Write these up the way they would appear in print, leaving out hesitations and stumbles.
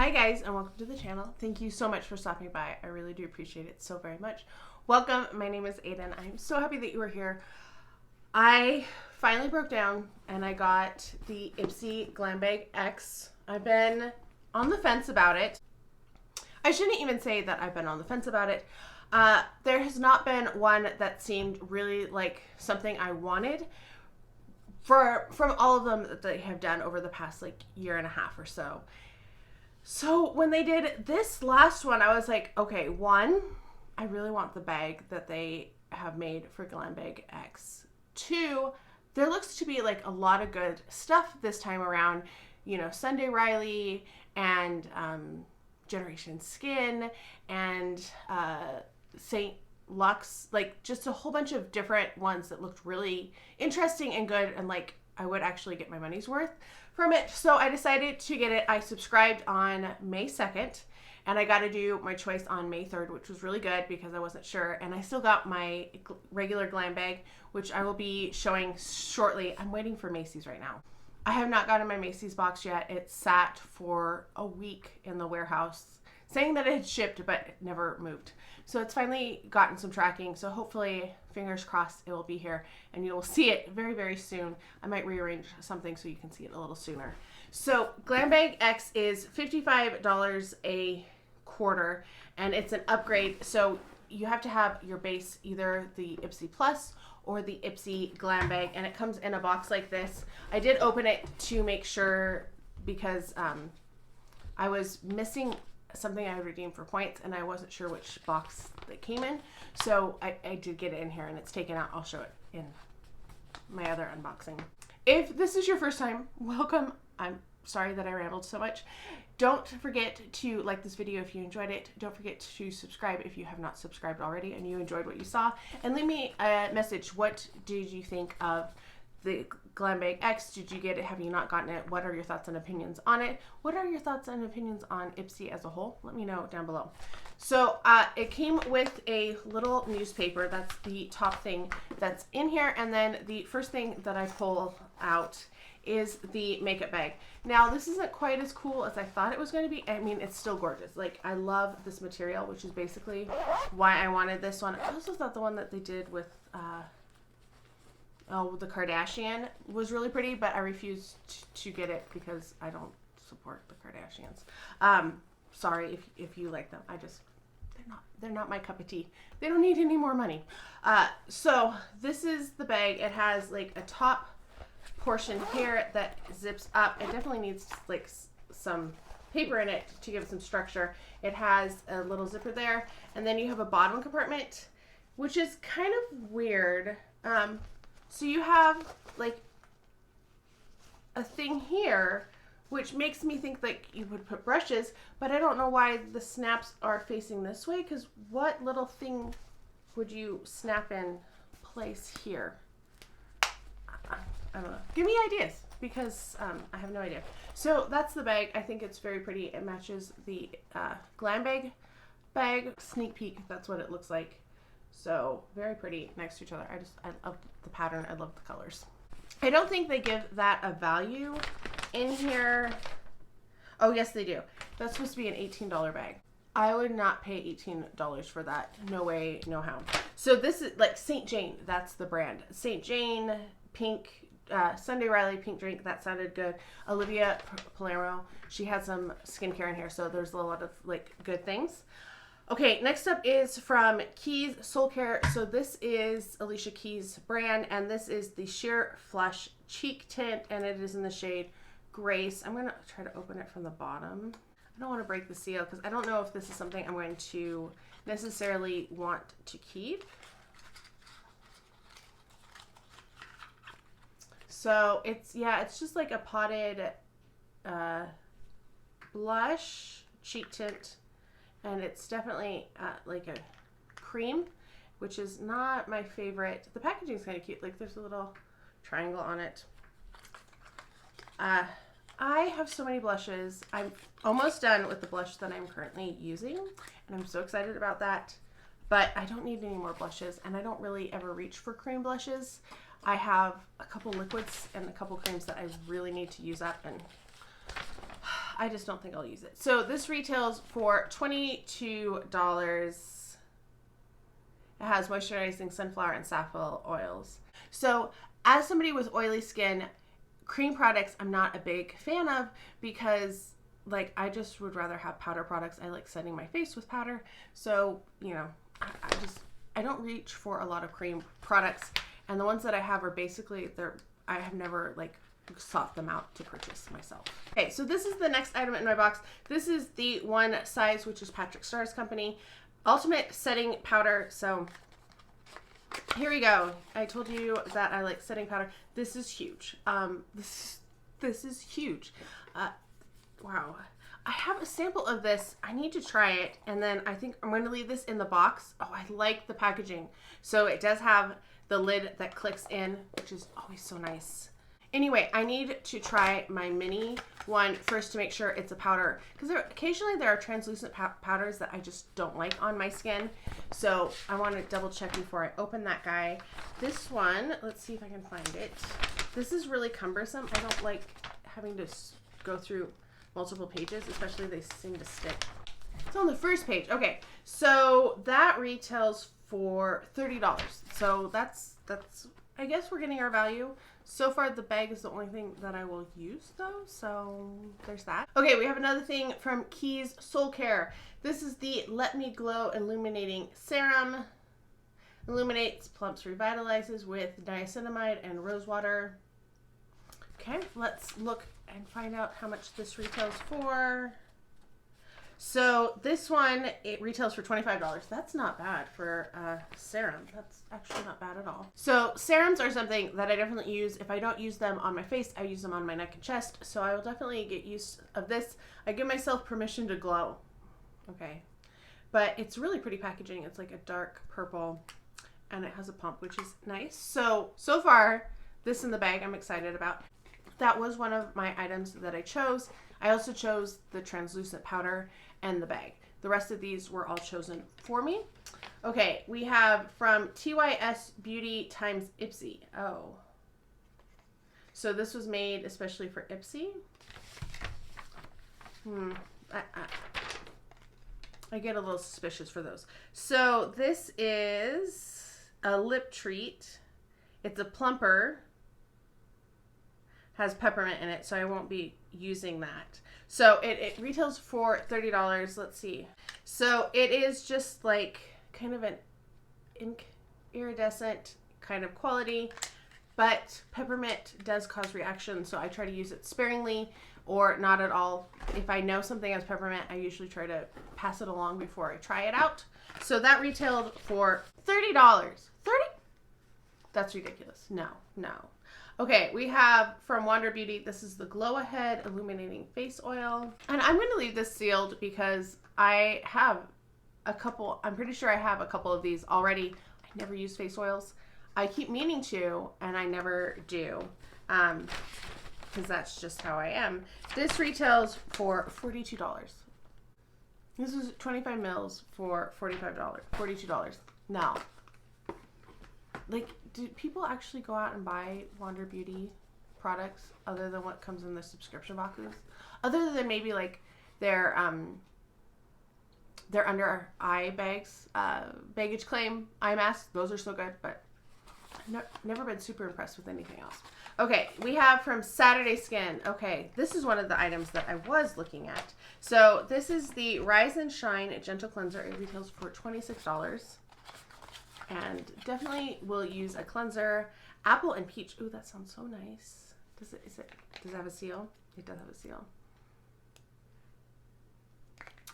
Hi guys, and welcome to the channel. Thank you so much for stopping by. I really do appreciate it so very much. Welcome, my name is Aiden. I'm so happy that you are here. I finally broke down and I got the Ipsy Glam Bag X. I've been on the fence about it. I shouldn't even say that I've been on the fence about it. There has not been one that seemed really like something I wanted from all of them that they have done over the past like year and a half or so. So when they did this last one, I was like, okay, one, I really want the bag that they have made for Glam Bag X. Two, there looks to be like a lot of good stuff this time around. You know, Sunday Riley and Generation Skin and St. Lux, like just a whole bunch of different ones that looked really interesting and good, and like I would actually get my money's worth from it. So I decided to get it. I subscribed on May 2nd and I got to do my choice on May 3rd, which was really good because I wasn't sure. And I still got my regular glam bag, which I will be showing shortly. I'm waiting for Macy's right now. I have not gotten my Macy's box yet. It sat for a week in the warehouse saying that it had shipped, but it never moved. So it's finally gotten some tracking. So hopefully, fingers crossed, it will be here and you will see it very, very soon. I might rearrange something so you can see it a little sooner. So Glam Bag X is $55 a quarter and it's an upgrade. So you have to have your base, either the Ipsy Plus or the Ipsy Glam Bag, and it comes in a box like this. I did open it to make sure because I was missing something I had redeemed for points and I wasn't sure which box it came in. So I did get it in here and it's taken out. I'll show it in my other unboxing. If this is your first time, welcome. I'm sorry that I rambled so much. Don't forget to like this video if you enjoyed it. Don't forget to subscribe if you have not subscribed already and you enjoyed what you saw. And leave me a message. What did you think of the Glam Bag X? Did you get it? Have you not gotten it? What are your thoughts and opinions on it? What are your thoughts and opinions on Ipsy as a whole? Let me know down below. So it came with a little newspaper. That's the top thing that's in here. And then the first thing that I pull out is the makeup bag. Now this isn't quite as cool as I thought it was going to be. I mean, it's still gorgeous. Like, I love this material, which is basically why I wanted this one. I also thought the one that they did with the Kardashian was really pretty, but I refused to get it because I don't support the Kardashians. Sorry if you like them. They're not my cup of tea. They don't need any more money. So this is the bag. It has like a top portion here that zips up. It definitely needs like some paper in it to give it some structure. It has a little zipper there, and then you have a bottom compartment, which is kind of weird. So you have like a thing here, which makes me think like you would put brushes, but I don't know why the snaps are facing this way, because what little thing would you snap in place here? I don't know. Give me ideas, because I have no idea. So that's the bag. I think it's very pretty. It matches the Glam bag. Sneak peek, that's what it looks like. So very pretty next to each other. I love the pattern. I love the colors. I don't think they give that a value in here. Oh yes, they do. That's supposed to be an $18 bag. I would not pay $18 for that. No way, no how. So this is like St. Jane. That's the brand. St. Jane pink. Sunday Riley pink drink, that sounded good. Olivia Palermo, she had some skincare in here, so there's a lot of like good things. Okay, next up is from Keys SOULCARE. So this is Alicia Keys' brand, and this is the Sheer Flush Cheek Tint, and it is in the shade Grace. I'm gonna try to open it from the bottom. I don't want to break the seal because I don't know if this is something I'm going to necessarily want to keep. So it's just like a potted blush cheek tint, and it's definitely like a cream, which is not my favorite. The packaging is kind of cute. Like, there's a little triangle on it. I have so many blushes. I'm almost done with the blush that I'm currently using, and I'm so excited about that. But I don't need any more blushes, and I don't really ever reach for cream blushes. I have a couple liquids and a couple creams that I really need to use up, and I just don't think I'll use it. So this retails for $22. It has moisturizing sunflower and safflower oils. So as somebody with oily skin, cream products I'm not a big fan of because like I just would rather have powder products. I like setting my face with powder. So, you know, I don't reach for a lot of cream products, and the ones that I have are basically I have never like sought them out to purchase myself. Okay, so this is the next item in my box. This is the One Size, which is Patrick Starr's company, Ultimate Setting Powder. So here we go. I told you that I like setting powder. This is huge. This is huge. Wow. I have a sample of this. I need to try it, and then I think I'm going to leave this in the box. Oh, I like the packaging. So it does have the lid that clicks in, which is always so nice. Anyway, I need to try my mini one first to make sure it's a powder, because occasionally there are translucent powders that I just don't like on my skin. So I want to double check before I open that guy. This one, let's see if I can find it. This is really cumbersome. I don't like having to go through multiple pages, especially they seem to stick. It's on the first page. Okay, so that retails for $30. So that's I guess we're getting our value. So far, the bag is the only thing that I will use, though, so there's that. Okay, we have another thing from Keys SOULCARE. This is the Let Me Glow Illuminating Serum. Illuminates, plumps, revitalizes with niacinamide and rosewater. Okay, let's look and find out how much this retails for. So this one, it retails for $25. That's not bad for serum. That's actually not bad at all. So serums are something that I definitely use. If I don't use them on my face, I use them on my neck and chest. So I will definitely get use of this. I give myself permission to glow. Okay. But it's really pretty packaging. It's like a dark purple and it has a pump, which is nice. So far, this in the bag I'm excited about. That was one of my items that I chose. I also chose the translucent powder and the bag. The rest of these were all chosen for me. Okay, we have from TYS Beauty times Ipsy. Oh. So this was made especially for Ipsy. I get a little suspicious for those. So this is a lip treat. It's a plumper. Has peppermint in it, so I won't be using that. So it retails for $30. Let's see. So it is just like kind of an iridescent kind of quality, but peppermint does cause reaction, so I try to use it sparingly or not at all. If I know something has peppermint, I usually try to pass it along before I try it out. So that retailed for $30. $30? That's ridiculous. No. Okay, we have from Wander Beauty, this is the Glow Ahead Illuminating Face Oil. And I'm going to leave this sealed because I have a couple, I'm pretty sure I have a couple of these already. I never use face oils. I keep meaning to, and I never do, because that's just how I am. This retails for $42. This is 25 mils for $42. No. Like, do people actually go out and buy Wander Beauty products other than what comes in the subscription boxes? Other than maybe like their under eye bags, baggage claim eye masks. Those are so good, but I've never been super impressed with anything else. Okay, we have from Saturday Skin. Okay, this is one of the items that I was looking at. So this is the Rise and Shine Gentle Cleanser. It retails for $26. And definitely will use a cleanser. Apple and peach. Ooh, that sounds so nice. Does it have a seal? It does have a seal.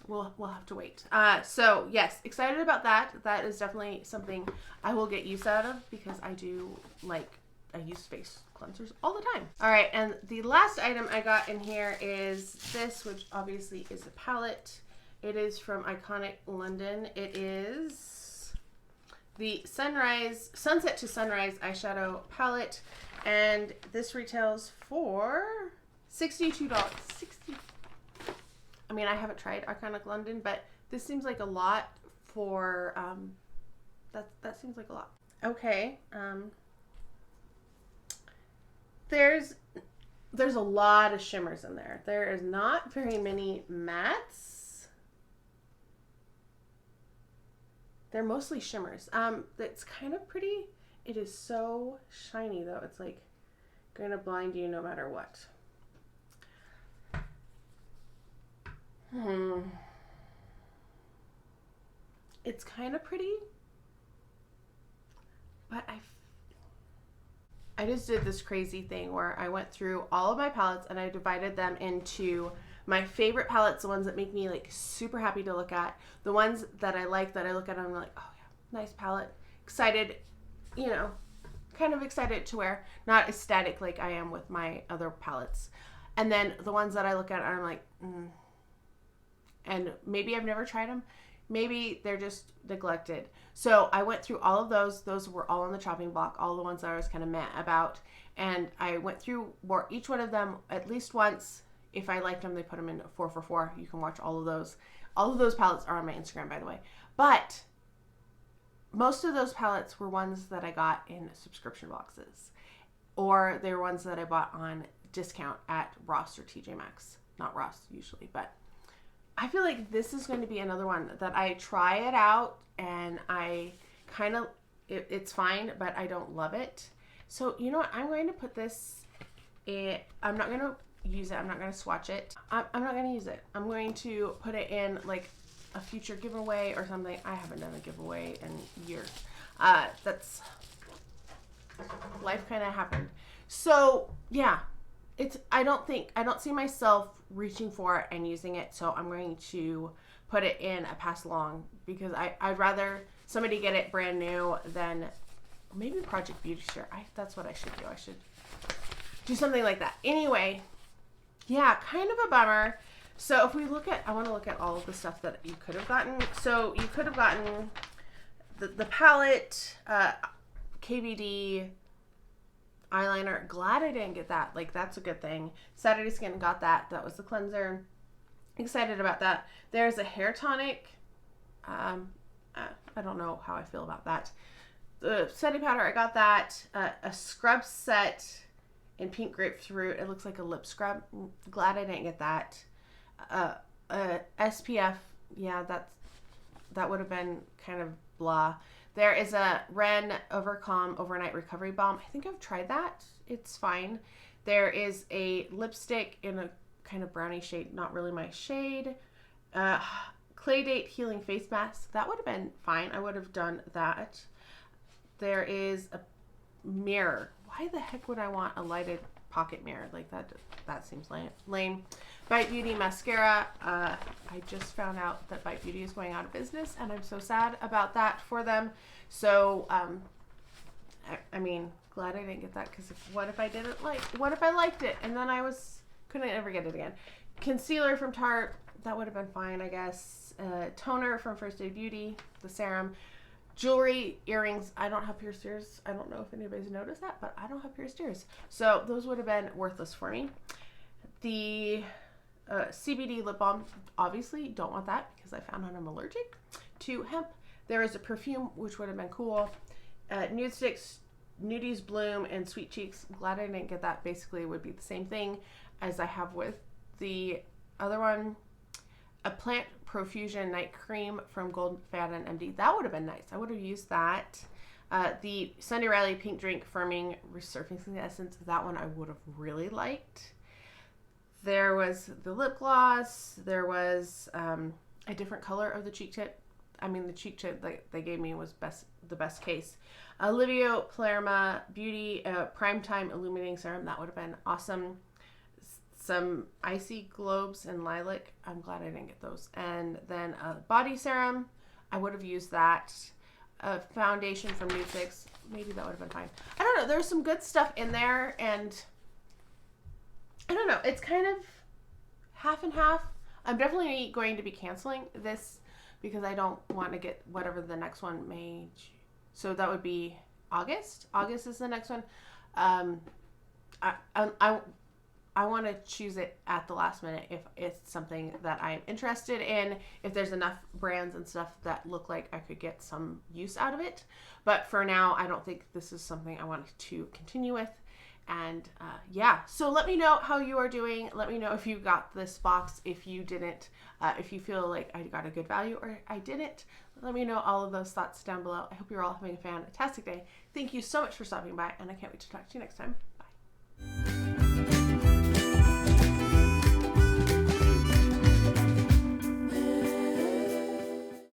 We'll have to wait. So yes, excited about that. That is definitely something I will get use out of because I use face cleansers all the time. All right, and the last item I got in here is this, which obviously is a palette. It is from Iconic London. It is the Sunset to Sunrise eyeshadow palette, and this retails for $62. I mean, I haven't tried Iconic London, but this seems like a lot for that seems like a lot. Okay, there's there's a lot of shimmers in there. There is not very many mattes. They're mostly shimmers. It's kind of pretty. It is so shiny though. It's like going to blind you no matter what. It's kind of pretty, but I just did this crazy thing where I went through all of my palettes and I divided them into my favorite palettes, the ones that make me like super happy to look at, the ones that I like that I look at and I'm like, oh yeah, nice palette, excited, you know, kind of excited to wear, not ecstatic like I am with my other palettes. And then the ones that I look at and I'm like, and maybe I've never tried them. Maybe they're just neglected. So I went through all of those. Those were all on the chopping block, all the ones that I was kind of meh about. And I went through each one of them at least once. If I liked them, they put them in 4 for 4. You can watch all of those. All of those palettes are on my Instagram, by the way. But most of those palettes were ones that I got in subscription boxes. Or they were ones that I bought on discount at Ross or TJ Maxx. Not Ross usually, but I feel like this is going to be another one that I try it out and I kind of, it's fine, but I don't love it. So, you know what? I'm going to put this in, I'm not going to use it. I'm not going to swatch it. I'm not going to use it. I'm going to put it in like a future giveaway or something. I haven't done a giveaway in years. That's, life kind of happened. So, yeah. I don't see myself reaching for it and using it, so I'm going to put it in a pass along because I'd rather somebody get it brand new than maybe Project Beauty Share. That's what I should do. I should do something like that. Anyway, yeah, kind of a bummer. So if we look at, I want to look at all of the stuff that you could have gotten. So you could have gotten the palette, KVD, eyeliner. Glad I didn't get that. Like, that's a good thing. Saturday Skin got that. That was the cleanser. Excited about that. There's a hair tonic. I don't know how I feel about that. The setting powder, I got that. A scrub set in pink grapefruit. It looks like a lip scrub. Glad I didn't get that. SPF. Yeah, that would have been kind of blah. There is a Ren Overcome Overnight Recovery Balm. I think I've tried that. It's fine. There is a lipstick in a kind of brownie shade. Not really my shade. Clay Date Healing Face Mask. That would have been fine. I would have done that. There is a mirror. Why the heck would I want a lighted pocket mirror? Like, that seems lame. Bite Beauty Mascara. I just found out that Bite Beauty is going out of business, and I'm so sad about that for them. So, I mean, glad I didn't get that, because what if I liked it, and then couldn't ever get it again. Concealer from Tarte. That would have been fine, I guess. Toner from First Aid Beauty. The Serum. Jewelry, earrings. I don't have pierced ears. I don't know if anybody's noticed that, but I don't have pierced ears. So those would have been worthless for me. The CBD lip balm, obviously don't want that because I found out I'm allergic to hemp. There is a perfume, which would have been cool. Nude sticks, Nudies Bloom, and Sweet Cheeks. Glad I didn't get that. Basically, it would be the same thing as I have with the other one. A Plant Profusion Night Cream from Gold Faden MD. That would have been nice. I would have used that. The Sunday Riley Pink Drink Firming Resurfacing Essence. That one I would have really liked. There was the lip gloss. There was a different color of the cheek tip. I mean, the cheek tip that they gave me was the best case. Olivia Palermo Beauty Primetime Illuminating Serum. That would have been awesome. Some Icy Globes and Lilac. I'm glad I didn't get those. And then a body serum. I would have used that. A foundation from Nude Fix. Maybe that would have been fine. I don't know. There's some good stuff in there, and I don't know. It's kind of half and half. I'm definitely going to be canceling this because I don't want to get whatever the next one may. So that would be August. August is the next one. I want to choose it at the last minute if it's something that I'm interested in, if there's enough brands and stuff that look like I could get some use out of it. But for now, I don't think this is something I want to continue with. And yeah, so let me know how you are doing. Let me know if you got this box, if you didn't, if you feel like I got a good value or I didn't. Let me know all of those thoughts down below. I hope you're all having a fantastic day. Thank you so much for stopping by, and I can't wait to talk to you next time.